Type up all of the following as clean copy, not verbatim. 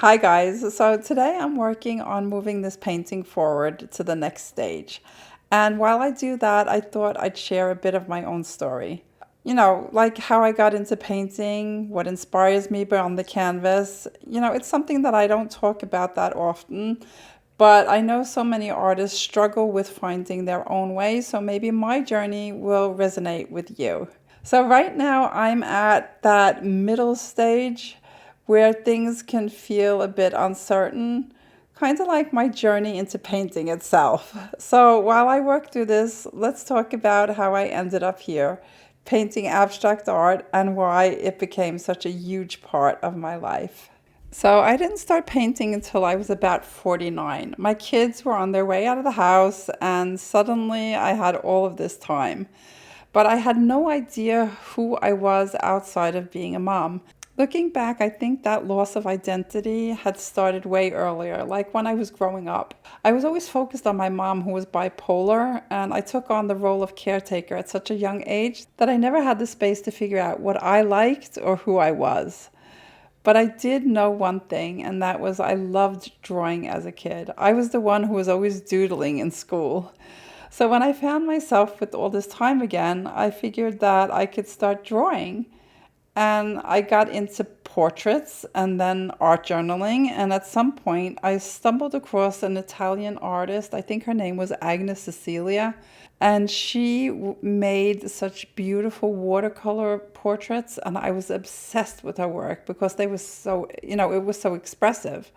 Hi guys, so today I'm working on moving this painting forward to the next stage. And while I do that, I thought I'd share a bit of my own story. Like how I got into painting, what inspires me beyond the canvas. It's something that I don't talk about that often, but I know so many artists struggle with finding their own way, so maybe my journey will resonate with you. So right now I'm at that middle stage where things can feel a bit uncertain, kind of like my journey into painting itself. So while I work through this, let's talk about how I ended up here, painting abstract art, and why it became such a huge part of my life. So I didn't start painting until I was about 49. My kids were on their way out of the house, and suddenly I had all of this time. But I had no idea who I was outside of being a mom. Looking back, I think that loss of identity had started way earlier, like when I was growing up. I was always focused on my mom, who was bipolar, and I took on the role of caretaker at such a young age that I never had the space to figure out what I liked or who I was. But I did know one thing, and that was I loved drawing as a kid. I was the one who was always doodling in school. So when I found myself with all this time again, I figured that I could start drawing. And I got into portraits and then art journaling. And at some point, I stumbled across an Italian artist. I think her name was Agnes Cecilia. And she made such beautiful watercolor portraits. And I was obsessed with her work because they were so, it was so expressive.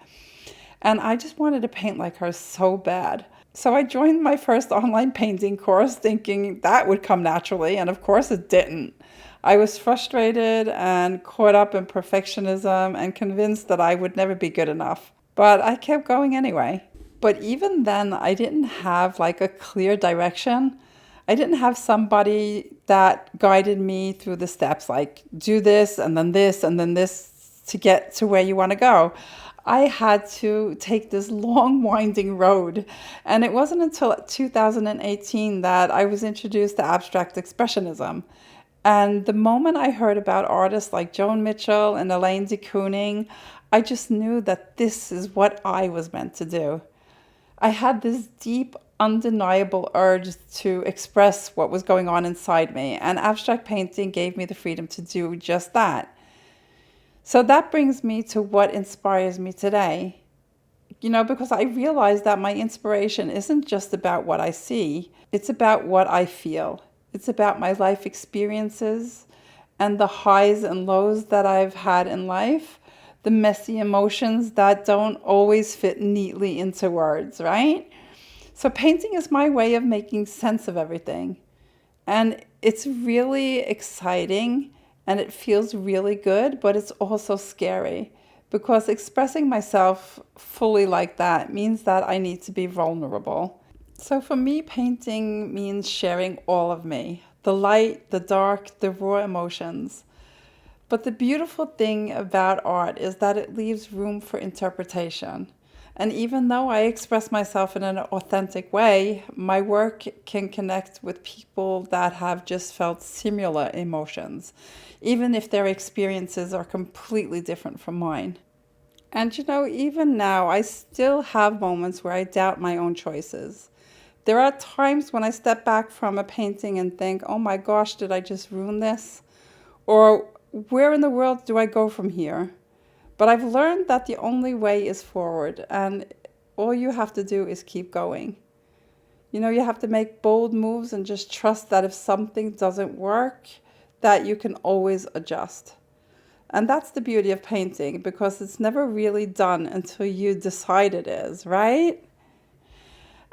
And I just wanted to paint like her so bad. So I joined my first online painting course thinking that would come naturally, and of course it didn't. I was frustrated and caught up in perfectionism and convinced that I would never be good enough. But I kept going anyway. But even then, I didn't have like a clear direction. I didn't have somebody that guided me through the steps, like do this and then this and then this to get to where you want to go. I had to take this long, winding road. And it wasn't until 2018 that I was introduced to abstract expressionism. And the moment I heard about artists like Joan Mitchell and Elaine de Kooning, I just knew that this is what I was meant to do. I had this deep, undeniable urge to express what was going on inside me, and abstract painting gave me the freedom to do just that. So that brings me to what inspires me today. Because I realize that my inspiration isn't just about what I see, it's about what I feel. It's about my life experiences and the highs and lows that I've had in life, the messy emotions that don't always fit neatly into words, right? So painting is my way of making sense of everything. And it's really exciting and it feels really good, but it's also scary because expressing myself fully like that means that I need to be vulnerable. So for me, painting means sharing all of me, the light, the dark, the raw emotions. But the beautiful thing about art is that it leaves room for interpretation. And even though I express myself in an authentic way, my work can connect with people that have just felt similar emotions, even if their experiences are completely different from mine. And even now, I still have moments where I doubt my own choices. There are times when I step back from a painting and think, oh my gosh, did I just ruin this? Or where in the world do I go from here? But I've learned that the only way is forward, and all you have to do is keep going. You have to make bold moves and just trust that if something doesn't work, that you can always adjust. And that's the beauty of painting, because it's never really done until you decide it is, right?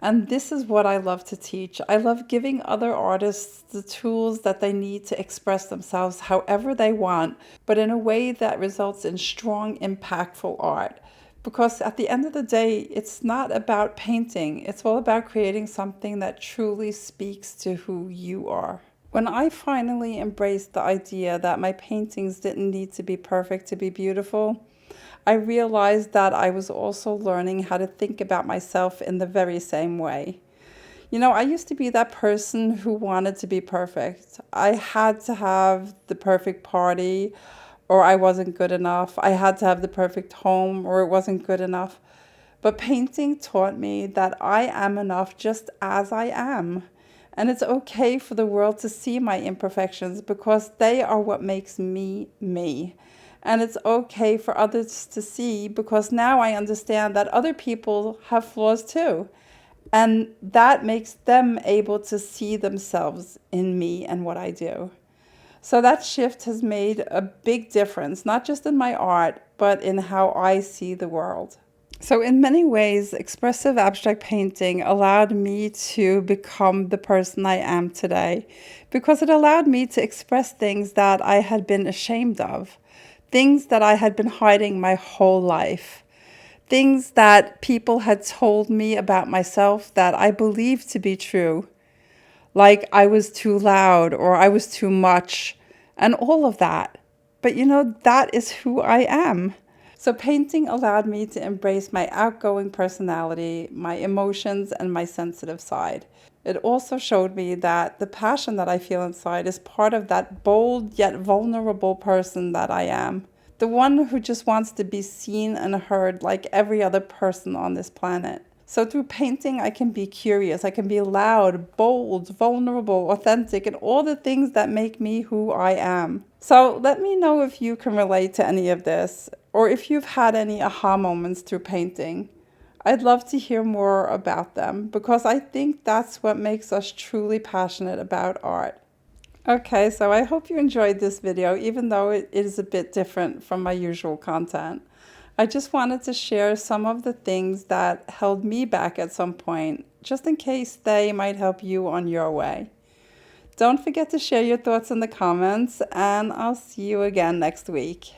And this is what I love to teach. I love giving other artists the tools that they need to express themselves however they want, but in a way that results in strong, impactful art. Because at the end of the day, it's not about painting. It's all about creating something that truly speaks to who you are. When I finally embraced the idea that my paintings didn't need to be perfect to be beautiful, I realized that I was also learning how to think about myself in the very same way. I used to be that person who wanted to be perfect. I had to have the perfect party, or I wasn't good enough. I had to have the perfect home or it wasn't good enough. But painting taught me that I am enough just as I am. And it's okay for the world to see my imperfections because they are what makes me me. And it's okay for others to see because now I understand that other people have flaws too. And that makes them able to see themselves in me and what I do. So that shift has made a big difference, not just in my art, but in how I see the world. So, in many ways, expressive abstract painting allowed me to become the person I am today because it allowed me to express things that I had been ashamed of, things that I had been hiding my whole life, things that people had told me about myself that I believed to be true, like I was too loud or I was too much, and all of that. But that is who I am. So painting allowed me to embrace my outgoing personality, my emotions, and my sensitive side. It also showed me that the passion that I feel inside is part of that bold yet vulnerable person that I am. The one who just wants to be seen and heard like every other person on this planet. So through painting, I can be curious, I can be loud, bold, vulnerable, authentic, and all the things that make me who I am. So let me know if you can relate to any of this, or if you've had any aha moments through painting. I'd love to hear more about them, because I think that's what makes us truly passionate about art. Okay, so I hope you enjoyed this video, even though it is a bit different from my usual content. I just wanted to share some of the things that held me back at some point, just in case they might help you on your way. Don't forget to share your thoughts in the comments, and I'll see you again next week.